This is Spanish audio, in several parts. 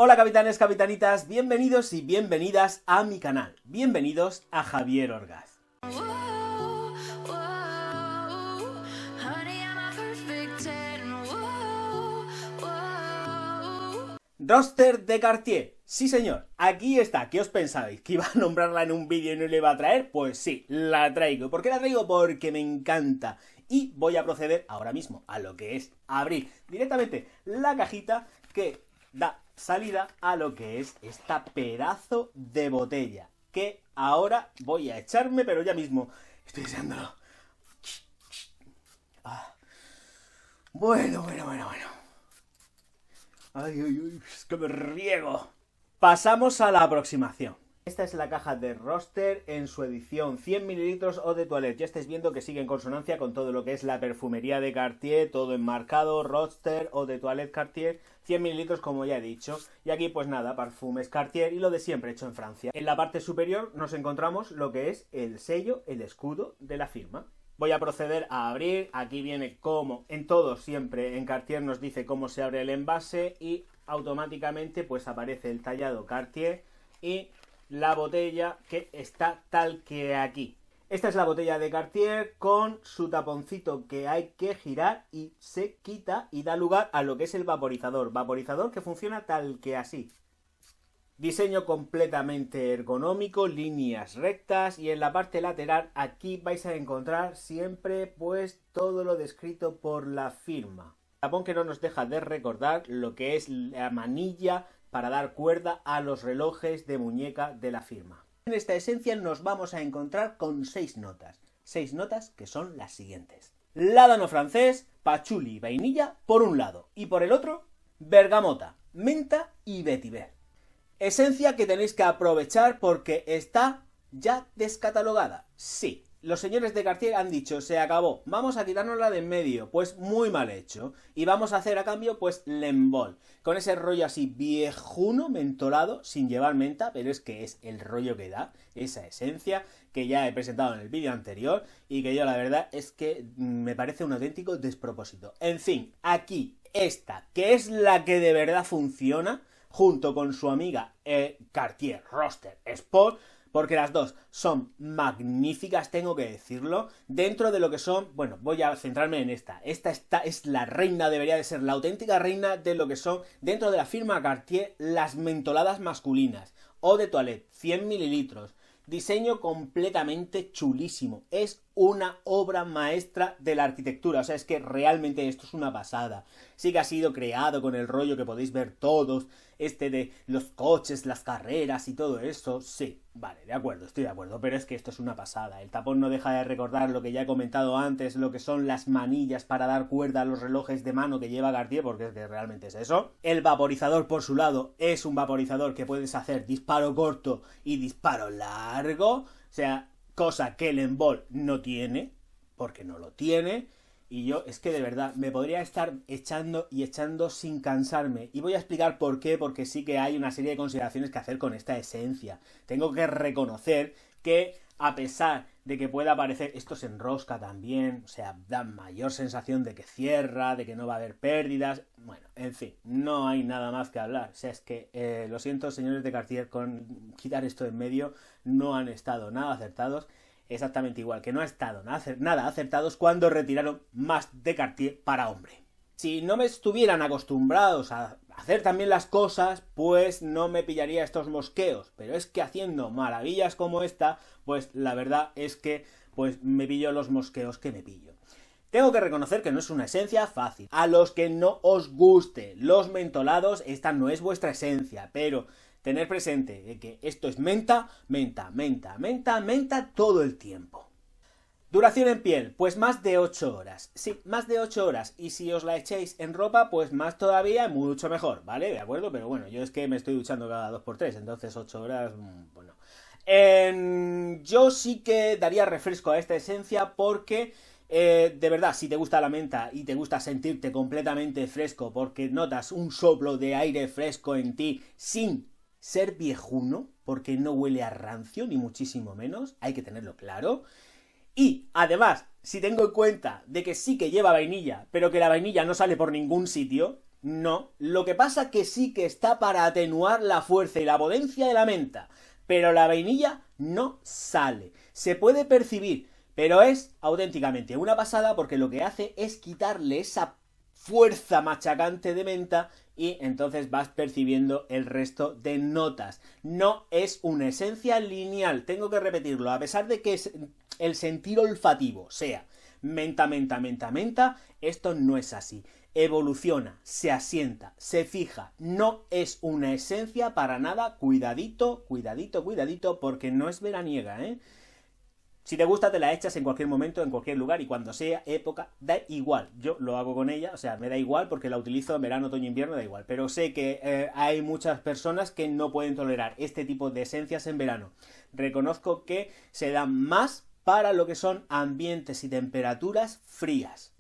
Hola capitanes, capitanitas, bienvenidos y bienvenidas a mi canal. Bienvenidos a Javier Orgaz. Roster de Cartier. Sí señor, aquí está. ¿Qué os pensabais? ¿Que iba a nombrarla en un vídeo y no le iba a traer? Pues sí, la traigo. ¿Por qué la traigo? Porque me encanta. Y voy a proceder ahora mismo a lo que es abrir directamente la cajita que da salida a lo que es esta pedazo de botella. Que ahora voy a echarme, pero ya mismo estoy deseándolo. Bueno. Ay, es que me riego. Pasamos a la aproximación. Esta es la caja de Roster en su edición 100 ml Eau de Toilette. Ya estáis viendo que sigue en consonancia con todo lo que es la perfumería de Cartier, todo enmarcado, Roster, Eau de Toilette Cartier, 100 ml como ya he dicho. Y aquí pues nada, perfumes Cartier y lo de siempre hecho en Francia. En la parte superior nos encontramos lo que es el sello, el escudo de la firma. Voy a proceder a abrir, aquí viene como en todo siempre en Cartier nos dice cómo se abre el envase y automáticamente pues aparece el tallado Cartier y la botella que está tal que aquí. Esta es la botella de Cartier con su taponcito que hay que girar y se quita y da lugar a lo que es el vaporizador. Vaporizador que funciona tal que así. Diseño completamente ergonómico, líneas rectas y en la parte lateral aquí vais a encontrar siempre pues todo lo descrito por la firma. Tapón que no nos deja de recordar lo que es la manilla para dar cuerda a los relojes de muñeca de la firma. En esta esencia nos vamos a encontrar con 6 notas. 6 notas que son las siguientes. Ládano francés, pachuli, vainilla por un lado y por el otro bergamota, menta y vetiver. Esencia que tenéis que aprovechar porque está ya descatalogada. Sí, los señores de Cartier han dicho, se acabó, vamos a quitárnosla de en medio, pues muy mal hecho. Y vamos a hacer a cambio pues Lembol, con ese rollo así viejuno, mentolado, sin llevar menta, pero es que es el rollo que da esa esencia que ya he presentado en el vídeo anterior y que yo la verdad es que me parece un auténtico despropósito. En fin, aquí esta, que es la que de verdad funciona, junto con su amiga Cartier Roster Sport, porque las dos son magníficas, tengo que decirlo, dentro de lo que son, bueno, voy a centrarme en esta es la reina, debería de ser la auténtica reina de lo que son, dentro de la firma Cartier, las mentoladas masculinas, Eau de Toilette, 100 ml, diseño completamente chulísimo, es una obra maestra de la arquitectura, o sea, es que realmente esto es una pasada. Sí que ha sido creado con el rollo que podéis ver todos, de los coches, las carreras y todo eso, sí, vale, de acuerdo, estoy de acuerdo, pero es que esto es una pasada. El tapón no deja de recordar lo que ya he comentado antes, lo que son las manillas para dar cuerda a los relojes de mano que lleva Cartier, porque es que realmente es eso. El vaporizador, por su lado, es un vaporizador que puedes hacer disparo corto y disparo largo, o sea, cosa que el Lembol no tiene, porque no lo tiene. Y yo es que de verdad me podría estar echando y echando sin cansarme. Y voy a explicar por qué, porque sí que hay una serie de consideraciones que hacer con esta esencia. Tengo que reconocer que a pesar de que pueda parecer, esto se enrosca también, o sea, da mayor sensación de que cierra, de que no va a haber pérdidas. Bueno, en fin, no hay nada más que hablar. O sea, es que lo siento, señores de Cartier, con quitar esto en medio no han estado nada acertados. Exactamente igual que no ha estado nada acertados cuando retiraron más de Cartier para hombre. Si no me estuvieran acostumbrados a hacer también las cosas, pues no me pillaría estos mosqueos. Pero es que haciendo maravillas como esta, pues la verdad es que pues me pillo los mosqueos que me pillo. Tengo que reconocer que no es una esencia fácil. A los que no os guste los mentolados, esta no es vuestra esencia, pero tener presente que esto es menta todo el tiempo. Duración en piel, pues más de 8 horas. Sí, más de 8 horas. Y si os la echéis en ropa, pues más todavía, mucho mejor, ¿vale? De acuerdo, pero bueno, yo es que me estoy duchando cada 2x3, entonces 8 horas, bueno. Yo sí que daría refresco a esta esencia porque de verdad, si te gusta la menta y te gusta sentirte completamente fresco porque notas un soplo de aire fresco en ti sin ser viejuno, porque no huele a rancio, ni muchísimo menos, hay que tenerlo claro. Y, además, si tengo en cuenta de que sí que lleva vainilla, pero que la vainilla no sale por ningún sitio, No, lo que pasa que sí que está para atenuar la fuerza y la potencia de la menta, pero la vainilla no sale. Se puede percibir, pero es auténticamente una pasada porque lo que hace es quitarle esa fuerza machacante de menta y entonces vas percibiendo el resto de notas. No es una esencia lineal, tengo que repetirlo, a pesar de que el sentir olfativo sea menta, menta, menta, menta, esto no es así. Evoluciona, se asienta, se fija, no es una esencia para nada, cuidadito, cuidadito, cuidadito, porque no es veraniega, ¿eh? Si te gusta te la echas en cualquier momento, en cualquier lugar y cuando sea época, da igual. Yo lo hago con ella, o sea, me da igual porque la utilizo en verano, otoño, invierno, da igual. Pero sé que hay muchas personas que no pueden tolerar este tipo de esencias en verano. Reconozco que se dan más para lo que son ambientes y temperaturas frías.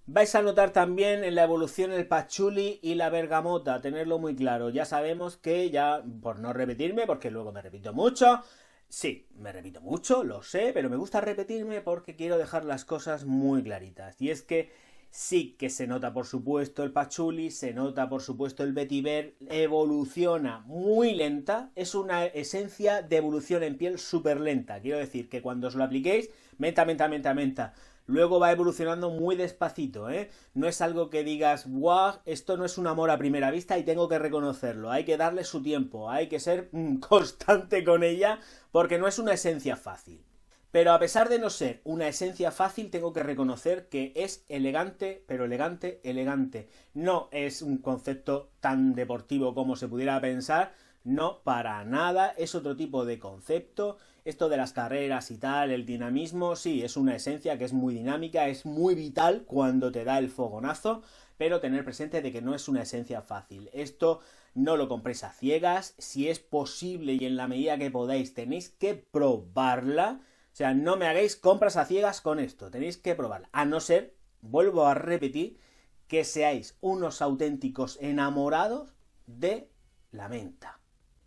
Vais a notar también en la evolución el pachuli y la bergamota, tenerlo muy claro. Ya sabemos que ya, por no repetirme, porque luego me repito mucho, sí, me repito mucho, lo sé, pero me gusta repetirme porque quiero dejar las cosas muy claritas. Y es que sí que se nota, por supuesto, el pachuli, se nota, por supuesto, el vetiver, evoluciona muy lenta, es una esencia de evolución en piel súper lenta. Quiero decir que cuando os lo apliquéis, menta, menta, menta, menta. Luego va evolucionando muy despacito, ¿eh? No es algo que digas, guau, esto no es un amor a primera vista y tengo que reconocerlo. Hay que darle su tiempo, hay que ser constante con ella porque no es una esencia fácil. Pero a pesar de no ser una esencia fácil, tengo que reconocer que es elegante, pero elegante, elegante. No es un concepto tan deportivo como se pudiera pensar, no, para nada, es otro tipo de concepto. Esto de las carreras y tal, el dinamismo, sí, es una esencia que es muy dinámica, es muy vital cuando te da el fogonazo, pero tener presente de que no es una esencia fácil. Esto no lo compréis a ciegas, si es posible y en la medida que podáis tenéis que probarla. O sea, no me hagáis compras a ciegas con esto, tenéis que probarla. A no ser, vuelvo a repetir, que seáis unos auténticos enamorados de la menta.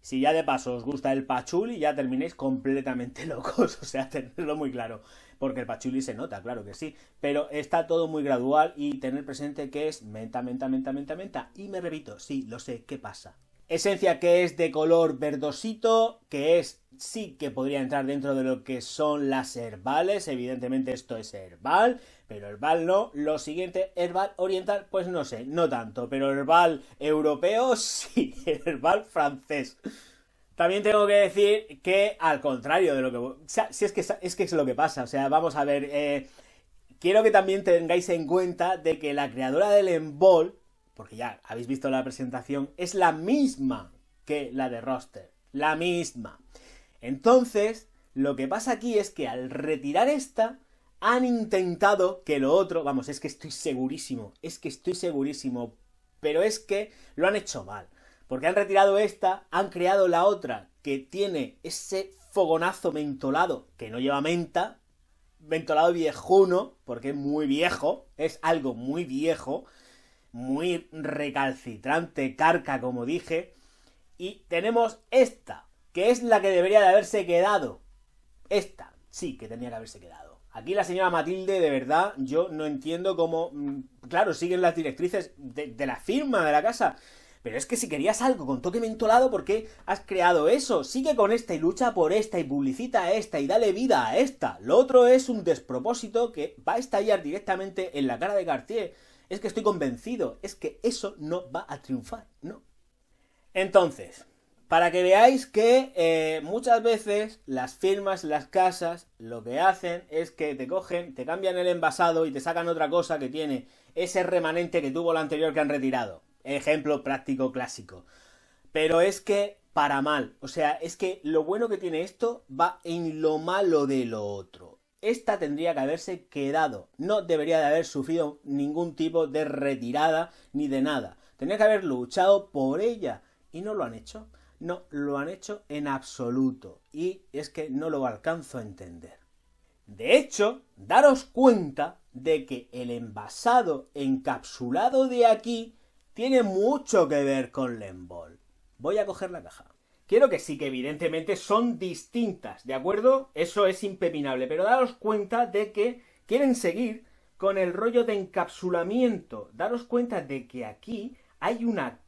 Si ya de paso os gusta el pachuli, ya terminéis completamente locos, o sea, tenerlo muy claro, porque el pachuli se nota, claro que sí, pero está todo muy gradual y tener presente que es menta, menta, menta, menta, menta, y me repito, sí, lo sé, ¿qué pasa? Esencia que es de color verdosito, que es, sí que podría entrar dentro de lo que son las herbales, evidentemente esto es herbal, pero herbal no, lo siguiente, herbal oriental, pues no sé, no tanto, pero herbal europeo sí, herbal francés. También tengo que decir que al contrario de lo que... O sea, si es que es lo que pasa, o sea, vamos a ver, quiero que también tengáis en cuenta de que la creadora del Embol, porque ya habéis visto la presentación, es la misma que la de Roster, la misma. Entonces, lo que pasa aquí es que al retirar esta, han intentado que lo otro, vamos, es que estoy segurísimo, pero es que lo han hecho mal, porque han retirado esta, han creado la otra, que tiene ese fogonazo mentolado, que no lleva menta, mentolado viejuno, porque es muy viejo, es algo muy viejo, muy recalcitrante, carca, como dije, y tenemos esta, que es la que debería de haberse quedado. Esta sí que tenía que haberse quedado. Aquí la señora Matilde, de verdad, yo no entiendo cómo... Claro, siguen las directrices de la firma de la casa, pero es que si querías algo con toque mentolado, ¿por qué has creado eso? Sigue con esta y lucha por esta y publicita a esta y dale vida a esta. Lo otro es un despropósito que va a estallar directamente en la cara de Cartier. Es que estoy convencido, es que eso no va a triunfar, ¿no? Entonces, para que veáis que muchas veces las firmas, las casas, lo que hacen es que te cogen, te cambian el envasado y te sacan otra cosa que tiene ese remanente que tuvo la anterior que han retirado. Ejemplo práctico clásico. Pero es que para mal, o sea, es que lo bueno que tiene esto va en lo malo de lo otro. Esta tendría que haberse quedado, no debería de haber sufrido ningún tipo de retirada ni de nada. Tendría que haber luchado por ella y no lo han hecho. No lo han hecho en absoluto y es que no lo alcanzo a entender. De hecho, daros cuenta de que el envasado encapsulado de aquí tiene mucho que ver con Lembold. Voy a coger la caja. Quiero que sí, que evidentemente son distintas, ¿de acuerdo? Eso es impepinable, pero daros cuenta de que quieren seguir con el rollo de encapsulamiento. Daros cuenta de que aquí hay una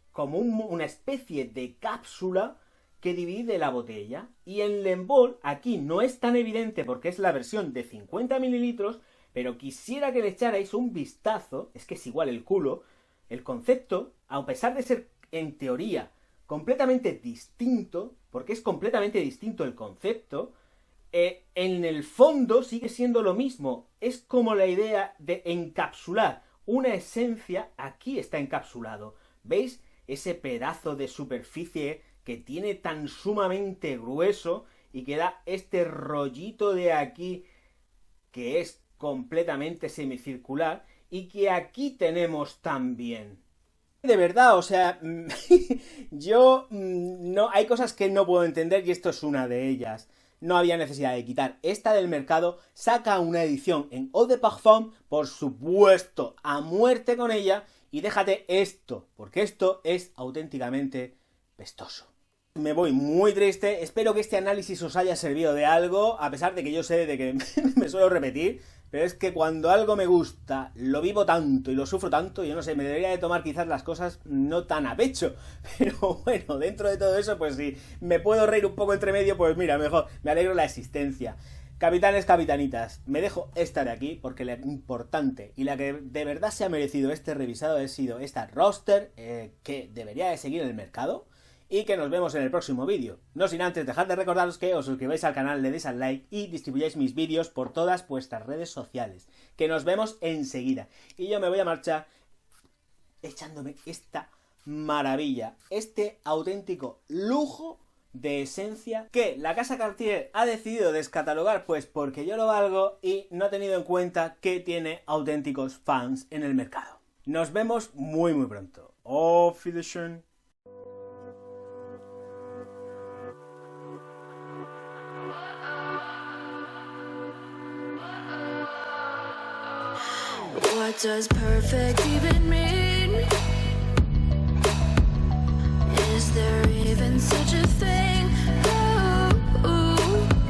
especie de cápsula que divide la botella. Y en Lembol aquí no es tan evidente porque es la versión de 50 mililitros, pero quisiera que le echarais un vistazo, es que es igual el culo, el concepto, a pesar de ser en teoría completamente distinto, porque es completamente distinto el concepto, en el fondo sigue siendo lo mismo. Es como la idea de encapsular una esencia, aquí está encapsulado. ¿Veis ese pedazo de superficie que tiene tan sumamente grueso y que da este rollito de aquí que es completamente semicircular y que aquí tenemos también? De verdad, o sea, yo no, hay cosas que no puedo entender y esto es una de ellas. No había necesidad de quitar esta del mercado, saca una edición en Eau de Parfum, por supuesto, a muerte con ella, y déjate esto, porque esto es auténticamente pestoso. Me voy muy triste, espero que este análisis os haya servido de algo, a pesar de que yo sé de que me suelo repetir, pero es que cuando algo me gusta, lo tanto y lo sufro tanto, yo no sé, me debería de tomar quizás las cosas no tan a pecho, pero bueno, dentro de todo eso, pues si me puedo reír un poco entre medio, pues mira, mejor, me alegro la existencia. Capitanes, capitanitas, me dejo esta de aquí porque la importante y la que de verdad se ha merecido este revisado ha sido esta roster que debería de seguir en el mercado. Y que nos vemos en el próximo vídeo. No sin antes dejar de recordaros que os suscribáis al canal, le deis al like y distribuyáis mis vídeos por todas vuestras redes sociales. Que nos vemos enseguida. Y yo me voy a marchar echándome esta maravilla, este auténtico lujo de esencia que la casa Cartier ha decidido descatalogar, pues porque yo lo valgo y no ha tenido en cuenta que tiene auténticos fans en el mercado. Nos vemos muy pronto. Auf Wiedersehen. What does perfect even mean? Is there even such a